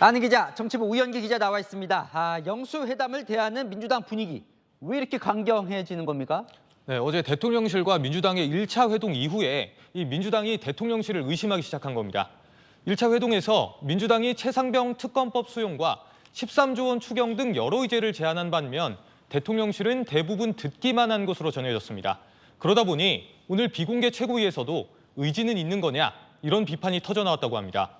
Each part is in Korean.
아는 기자, 정치부 우영기 기자 나와 있습니다. 영수회담을 대하는 민주당 분위기 왜 이렇게 강경해지는 겁니까? 네, 어제 대통령실과 민주당의 1차 회동 이후에 이 민주당이 대통령실을 의심하기 시작한 겁니다. 1차 회동에서 민주당이 최상병 특검법 수용과 13조 원 추경 등 여러 의제를 제안한 반면 대통령실은 대부분 듣기만 한 것으로 전해졌습니다. 그러다 보니 오늘 비공개 최고위에서도 의지는 있는 거냐 이런 비판이 터져나왔다고 합니다.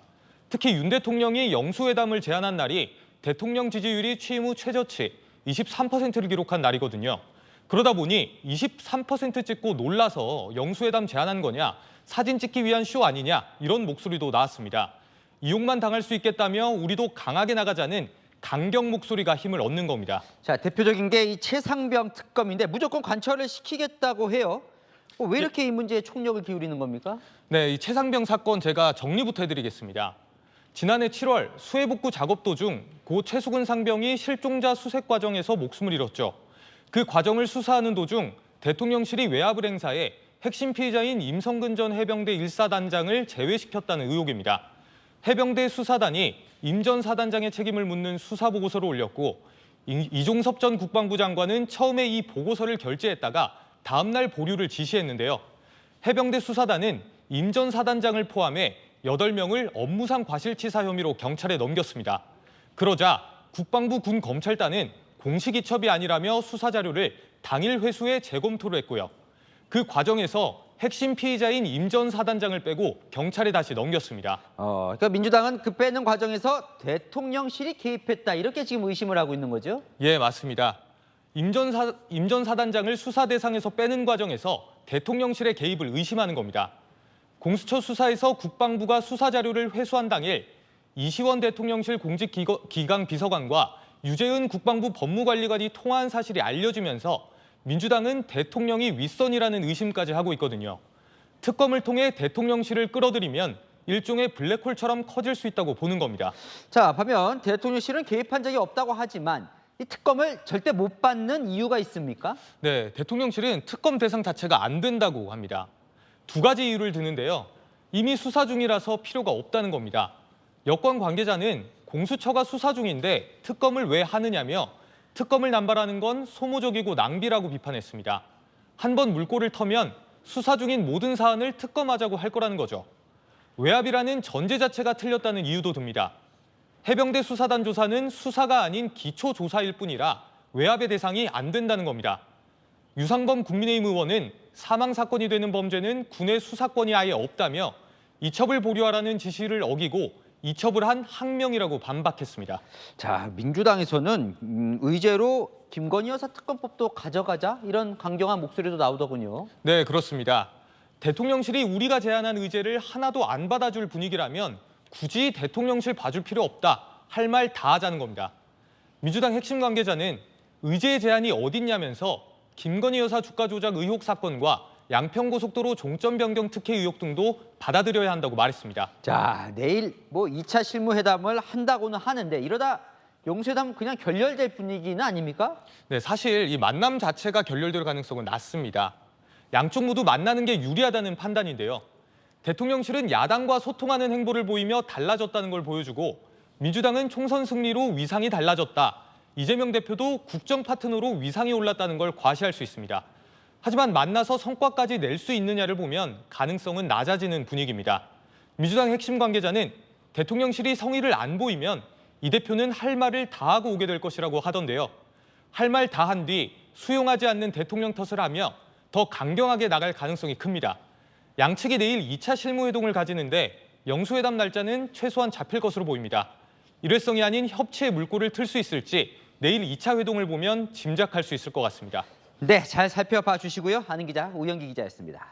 특히 윤 대통령이 영수회담을 제안한 날이 대통령 지지율이 취임 후 최저치 23%를 기록한 날이거든요. 그러다 보니 23% 찍고 놀라서 영수회담 제안한 거냐, 사진 찍기 위한 쇼 아니냐 이런 목소리도 나왔습니다. 이용만 당할 수 있겠다며 우리도 강하게 나가자는 강경 목소리가 힘을 얻는 겁니다. 자, 대표적인 게 이 최상병 특검인데 무조건 관철을 시키겠다고 해요. 왜 이렇게 이 문제에 총력을 기울이는 겁니까? 네, 이 최상병 사건 제가 정리부터 해드리겠습니다. 지난해 7월 수해복구 작업 도중 고 최수근 상병이 실종자 수색 과정에서 목숨을 잃었죠. 그 과정을 수사하는 도중 대통령실이 외압을 행사해 핵심 피의자인 임성근 전 해병대 1사단장을 제외시켰다는 의혹입니다. 해병대 수사단이 임 전 사단장의 책임을 묻는 수사보고서를 올렸고 이종섭 전 국방부 장관은 처음에 이 보고서를 결재했다가 다음 날 보류를 지시했는데요. 해병대 수사단은 임 전 사단장을 포함해 8명을 업무상 과실치사 혐의로 경찰에 넘겼습니다. 그러자 국방부 군검찰단은 공식 이첩이 아니라며 수사 자료를 당일 회수해 재검토를 했고요. 그 과정에서 핵심 피의자인 임 전 사단장을 빼고 경찰에 다시 넘겼습니다. 그러니까 민주당은 그 빼는 과정에서 대통령실이 개입했다 이렇게 지금 의심을 하고 있는 거죠? 예, 맞습니다. 임 전 사단장을 수사 대상에서 빼는 과정에서 대통령실의 개입을 의심하는 겁니다. 공수처 수사에서 국방부가 수사 자료를 회수한 당일 이시원 대통령실 공직기강 비서관과 유재은 국방부 법무관리관이 통화한 사실이 알려지면서 민주당은 대통령이 윗선이라는 의심까지 하고 있거든요. 특검을 통해 대통령실을 끌어들이면 일종의 블랙홀처럼 커질 수 있다고 보는 겁니다. 자, 반면 대통령실은 개입한 적이 없다고 하지만 이 특검을 절대 못 받는 이유가 있습니까? 네, 대통령실은 특검 대상 자체가 안 된다고 합니다. 두 가지 이유를 드는데요. 이미 수사 중이라서 필요가 없다는 겁니다. 여권 관계자는 공수처가 수사 중인데 특검을 왜 하느냐며 특검을 남발하는 건 소모적이고 낭비라고 비판했습니다. 한 번 물꼬를 터면 수사 중인 모든 사안을 특검하자고 할 거라는 거죠. 외압이라는 전제 자체가 틀렸다는 이유도 듭니다. 해병대 수사단 조사는 수사가 아닌 기초조사일 뿐이라 외압의 대상이 안 된다는 겁니다. 유상범 국민의힘 의원은 사망 사건이 되는 범죄는 군의 수사권이 아예 없다며 이첩을 보류하라는 지시를 어기고 이첩을 한 항명이라고 반박했습니다. 자, 민주당에서는 의제로 김건희 여사 특검법도 가져가자 이런 강경한 목소리도 나오더군요. 네, 그렇습니다. 대통령실이 우리가 제안한 의제를 하나도 안 받아줄 분위기라면 굳이 대통령실 봐줄 필요 없다, 할 말 다 하자는 겁니다. 민주당 핵심 관계자는 의제 제안이 어딨냐면서 김건희 여사 주가 조작 의혹 사건과 양평고속도로 종점 변경 특혜 의혹 등도 받아들여야 한다고 말했습니다. 자, 내일 2차 실무회담을 한다고는 하는데 이러다 영수회담 그냥 결렬될 분위기는 아닙니까? 네, 사실 이 만남 자체가 결렬될 가능성은 낮습니다. 양쪽 모두 만나는 게 유리하다는 판단인데요. 대통령실은 야당과 소통하는 행보를 보이며 달라졌다는 걸 보여주고 민주당은 총선 승리로 위상이 달라졌다. 이재명 대표도 국정 파트너로 위상이 올랐다는 걸 과시할 수 있습니다. 하지만 만나서 성과까지 낼 수 있느냐를 보면 가능성은 낮아지는 분위기입니다. 민주당 핵심 관계자는 대통령실이 성의를 안 보이면 이 대표는 할 말을 다 하고 오게 될 것이라고 하던데요. 할 말 다 한 뒤 수용하지 않는 대통령 탓을 하며 더 강경하게 나갈 가능성이 큽니다. 양측이 내일 2차 실무회동을 가지는데 영수회담 날짜는 최소한 잡힐 것으로 보입니다. 일회성이 아닌 협치의 물꼬를 틀 수 있을지 내일 2차 회동을 보면 짐작할 수 있을 것 같습니다. 네, 잘 살펴봐 주시고요. 아는 기자 우영기 기자였습니다.